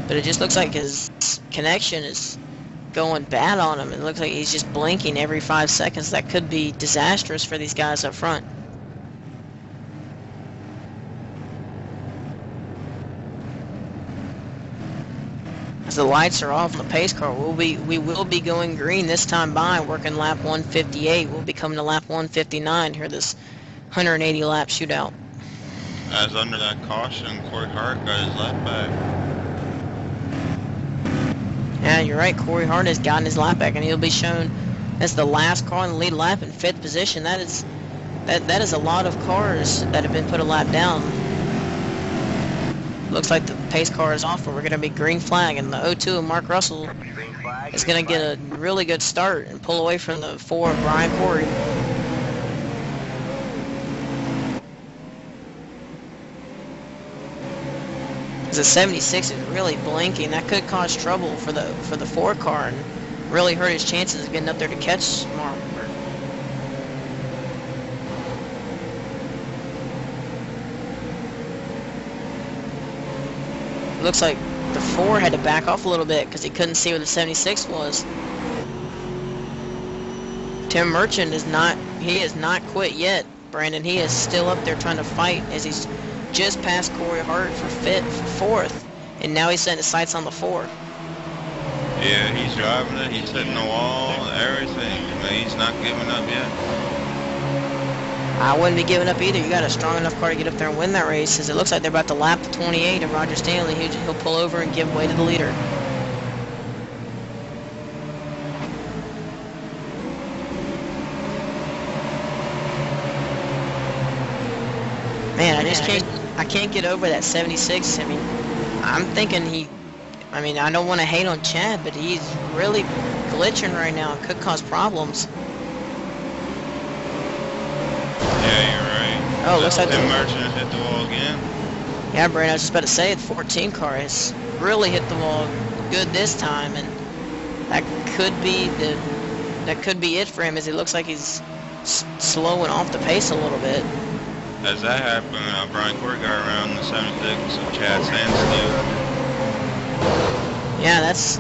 but it just looks like his connection is going bad on him. It looks like he's just blinking every 5 seconds. That could be disastrous for these guys up front. As the lights are off on the pace car, we will be going green this time by, working lap 158. We'll be coming to lap 159 here, this 180 lap shootout. As under that caution, Corey Hart got his lap back. Yeah, you're right. Corey Hart has gotten his lap back, and he'll be shown as the last car in the lead lap in 5th position. That is a lot of cars that have been put a lap down. Looks like the pace car is off, but we're going to be green flag, and the 02 of Mark Russell is going to get a really good start and pull away from the 4 of Brian Corey. The 76 is really blinking. That could cause trouble for the 4 car and really hurt his chances of getting up there to catch Mark. Looks like the 4 had to back off a little bit because he couldn't see where the 76 was. Tim Merchant is not quit yet, Brandon. He is still up there trying to fight as he's just passed Corey Hart for 4th, and now he's setting his sights on the 4. Yeah, he's driving it, he's hitting the wall, everything. I mean, he's not giving up yet. I wouldn't be giving up either. You got a strong enough car to get up there and win that race, as it looks like they're about to lap the 28 of Roger Stanley. He'll pull over and give way to the leader. Man, I can't get over that 76. I mean, I'm thinking I don't want to hate on Chad, but he's really glitching right now. It could cause problems. Yeah, you're right. Oh, looks like Tim Merchant hit the wall again. Yeah, Brandon, I was just about to say, the 14 car has really hit the wall good this time, and that could be it for him, as it looks like he's slowing off the pace a little bit. as that happened, Brian Corey got around the 76 of Chad Sandstone. Yeah, that's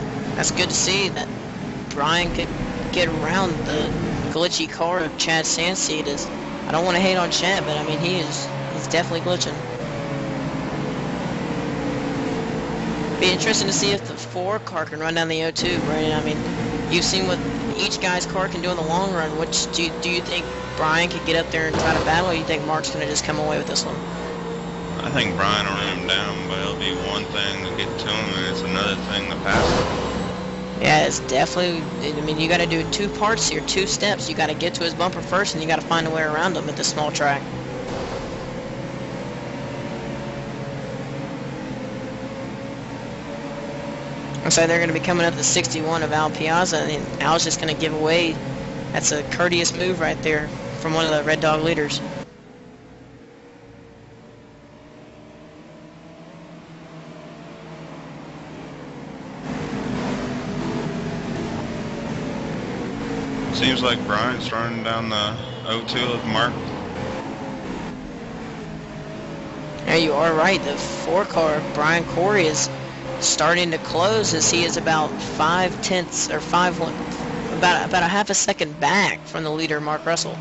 good to see that Brian could get around the glitchy car of Chad Sandsteed. I don't want to hate on Chad, but I mean he's definitely glitching. Be interesting to see if the 4 car can run down the O2, Brandon. I mean, you've seen what each guy's car can do in the long run. Which do you think Brian could get up there and try to battle, or you think Mark's going to just come away with this one? I think Brian will run him down, but it'll be one thing to get to him, and it's another thing to pass him. Yeah, it's definitely, I mean, you got to do 2 parts here, 2 steps. You got to get to his bumper first, and you got to find a way around him at this small track. So they're going to be coming up to 61 of Al Piazza, and Al's just going to give away. That's a courteous move right there from one of the Red Dog leaders. Seems like Brian's running down the O2 of Mark. Yeah, you are right. The 4 car, Brian Corey, is starting to close as he is about 5/10 or 5/1, about a half a second back from the leader, Mark Russell.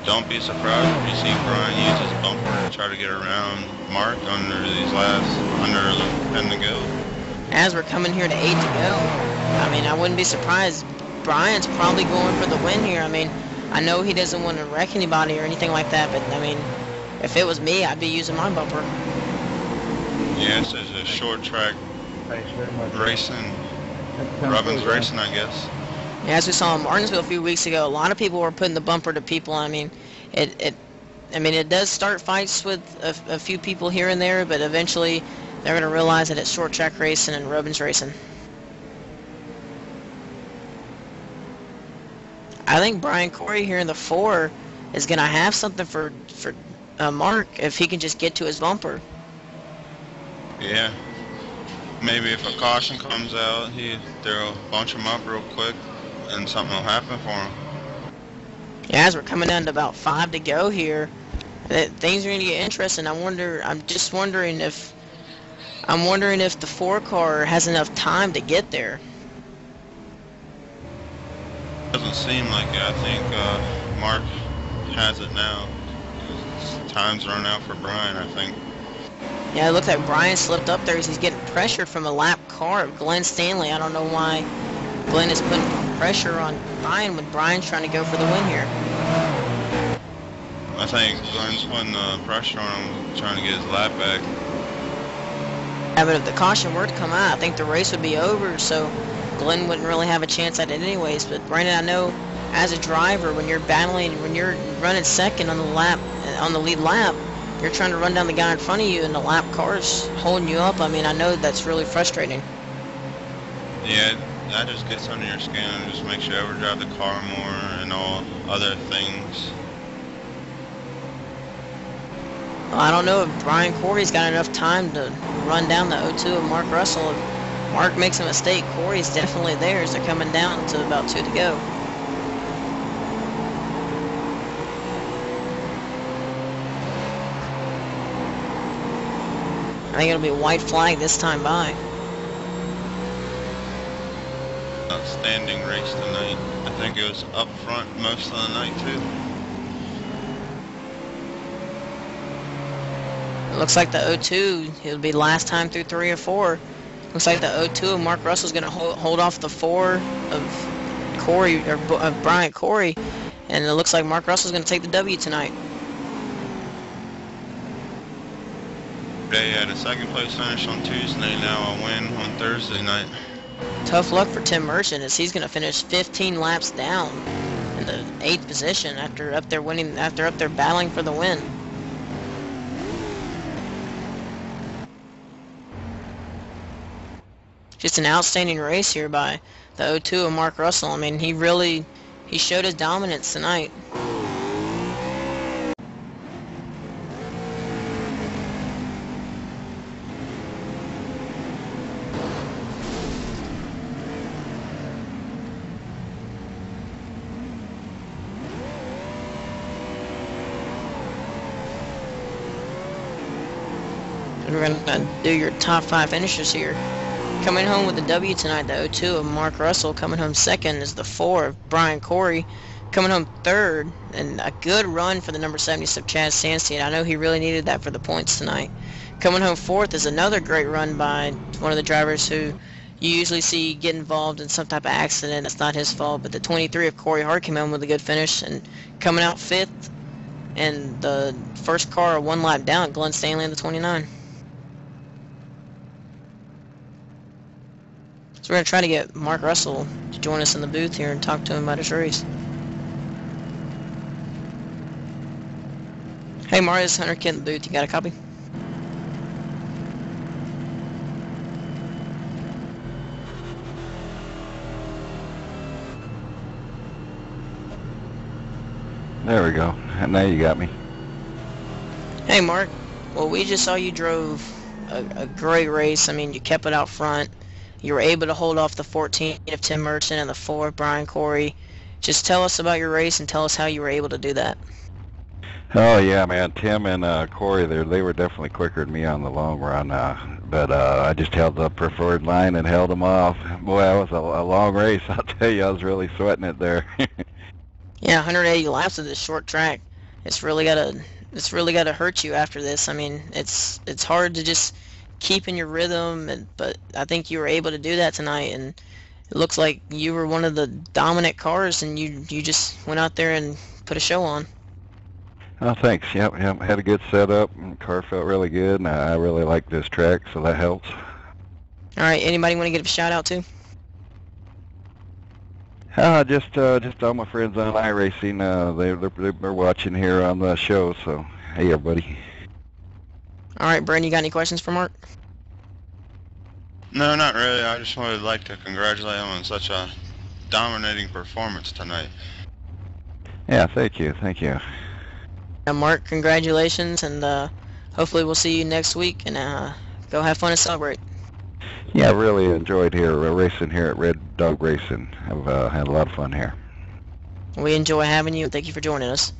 Don't be surprised if you see Brian use his bumper to try to get around Mark under 10 to go. As we're coming here to 8 to go, I mean, I wouldn't be surprised. Brian's probably going for the win here. I mean, I know he doesn't want to wreck anybody or anything like that, but I mean, if it was me, I'd be using my bumper. Yes, it's a short track Thanks very much. racing, Robbins racing, I guess. Yeah, as we saw in Martinsville a few weeks ago, a lot of people were putting the bumper to people. I mean, it does start fights with a few people here and there, but eventually they're going to realize that it's short track racing and Robbins racing. I think Brian Corey here in the 4 is going to have something for Mark if he can just get to his bumper. Yeah. Maybe if a caution comes out, they'll bunch him up real quick and something will happen for him. Yeah, as we're coming down to about 5 to go here, things are going to get interesting. I'm just wondering if the 4 car has enough time to get there. Doesn't seem like it. I think Mark has it now. Time's run out for Brian, I think. Yeah, it looks like Brian slipped up there as he's getting pressure from a lap car of Glenn Stanley. I don't know why Glenn is putting pressure on Brian when Brian's trying to go for the win here. I think Glenn's putting the pressure on him, trying to get his lap back. Yeah, but if the caution were to come out, I think the race would be over, so Glenn wouldn't really have a chance at it anyways. But Brandon, I know as a driver, when you're battling, when you're running second on the lead lap, you're trying to run down the guy in front of you and the lap car's holding you up. I mean, I know that's really frustrating. Yeah, that just gets under your skin and just makes you overdrive the car more and all other things. Well, I don't know if Brian Corey's got enough time to run down the O2 of Mark Russell. If Mark makes a mistake, Corey's definitely there as they're coming down to about 2 to go. I think it'll be a white flag this time by. Outstanding race tonight. I think it was up front most of the night too. It looks like the O2, it'll be last time through 3 or 4. Looks like the O2 of Mark Russell's going to hold off the 4 of Corey, or of Brian Corey, and it looks like Mark Russell's going to take the W tonight. They had a second place finish on Tuesday, now a win on Thursday night. Tough luck for Tim Merchant as he's going to finish 15 laps down in the 8th position after up there battling for the win. Just an outstanding race here by the O2 of Mark Russell. I mean, he showed his dominance tonight. We're going to do your top 5 finishers here. Coming home with the W tonight, the 02 of Mark Russell. Coming home second is the 4 of Brian Corey. Coming home third, and a good run for the number 76 of Chad Sanstein. I know he really needed that for the points tonight. Coming home fourth is another great run by one of the drivers who you usually see get involved in some type of accident. It's not his fault, but the 23 of Corey Hart came home with a good finish. And coming out fifth, and the first car one lap down, Glenn Stanley in the 29. So we're going to try to get Mark Russell to join us in the booth here and talk to him about his race. Hey Mario, this is Hunter Kent in the booth. You got a copy? There we go. Now you got me. Hey Mark, well we just saw you drove a great race. I mean, you kept it out front. You were able to hold off the 14 of Tim Merchant and the 4 of Brian Corey. Just tell us about your race and tell us how you were able to do that. Oh yeah, man. Tim and Corey, they were definitely quicker than me on the long run. But I just held the preferred line and held them off. Boy, that was a long race. I'll tell you, I was really sweating it there. Yeah, 180 laps of this short track. It's really gotta hurt you after this. I mean, it's hard to just keep in your rhythm, but I think you were able to do that tonight, and it looks like you were one of the dominant cars, and you just went out there and put a show on. Oh, thanks. Yep. Had a good setup, and the car felt really good, and I really like this track, so that helps. All right, anybody want to give a shout out to? Just all my friends on iRacing. They're watching here on the show, so hey, everybody. All right, Brandon, you got any questions for Mark? No, not really. I just would like to congratulate him on such a dominating performance tonight. Yeah, thank you. Mark, congratulations, and hopefully we'll see you next week, and go have fun and celebrate. Yeah, I really enjoyed racing here at Red Dog Racing. I've had a lot of fun here. We enjoy having you, and thank you for joining us.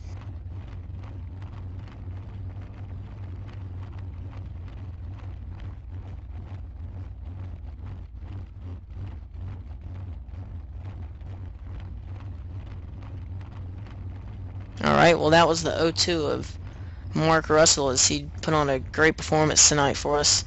Alright, well that was the 02 of Mark Russell as he put on a great performance tonight for us.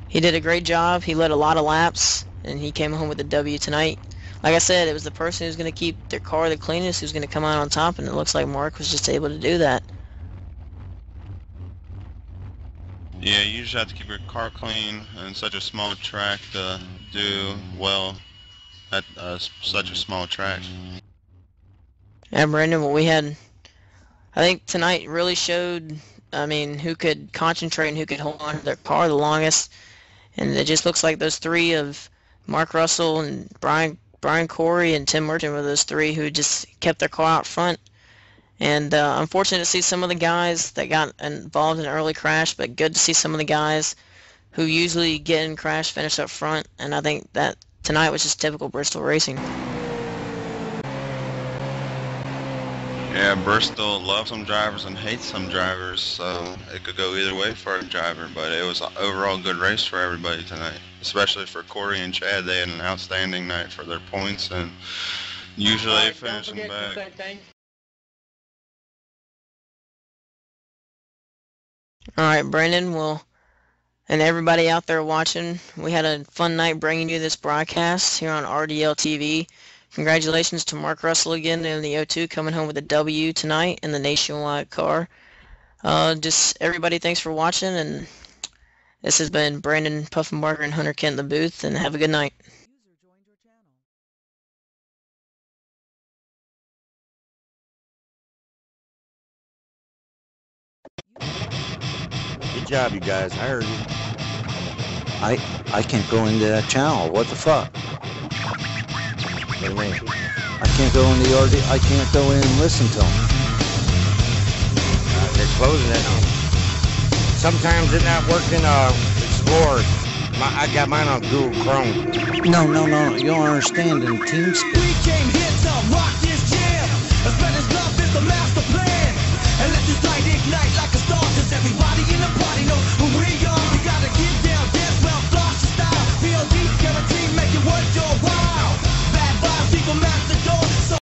He did a great job. He led a lot of laps, and he came home with a W tonight. Like I said, it was the person who's going to keep their car the cleanest who's going to come out on top, and it looks like Mark was just able to do that. Yeah, you just have to keep your car clean in such a small track to do well at such a small track. Yeah, Brandon, well, I think tonight really showed, I mean, who could concentrate and who could hold on to their car the longest. And it just looks like those three of Mark Russell and Brian Corey and Tim Merchant were those three who just kept their car out front. And unfortunate to see some of the guys that got involved in an early crash, but good to see some of the guys who usually get in crash finish up front. And I think that tonight was just typical Bristol racing. Yeah, Bristol loves some drivers and hates some drivers, so it could go either way for a driver, but it was an overall good race for everybody tonight, especially for Corey and Chad. They had an outstanding night for their points, and usually finishing back. Alright, Brandon, well, and everybody out there watching, we had a fun night bringing you this broadcast here on RDL TV. Congratulations to Mark Russell again in the 02 coming home with a W tonight in the Nationwide car. Just everybody, thanks for watching, and this has been Brandon Puffenbarger and Hunter Kent in the booth, and have a good night. Good job, you guys. I heard you. I can't go into that channel. What the fuck? What do you mean? I can't go in the RD. I can't go in and listen to them. They're closing it. Sometimes it's not working. Explorer. I got mine on Google Chrome. No. You don't understand in TeamSpeak. We came here to rock this jam. As bad as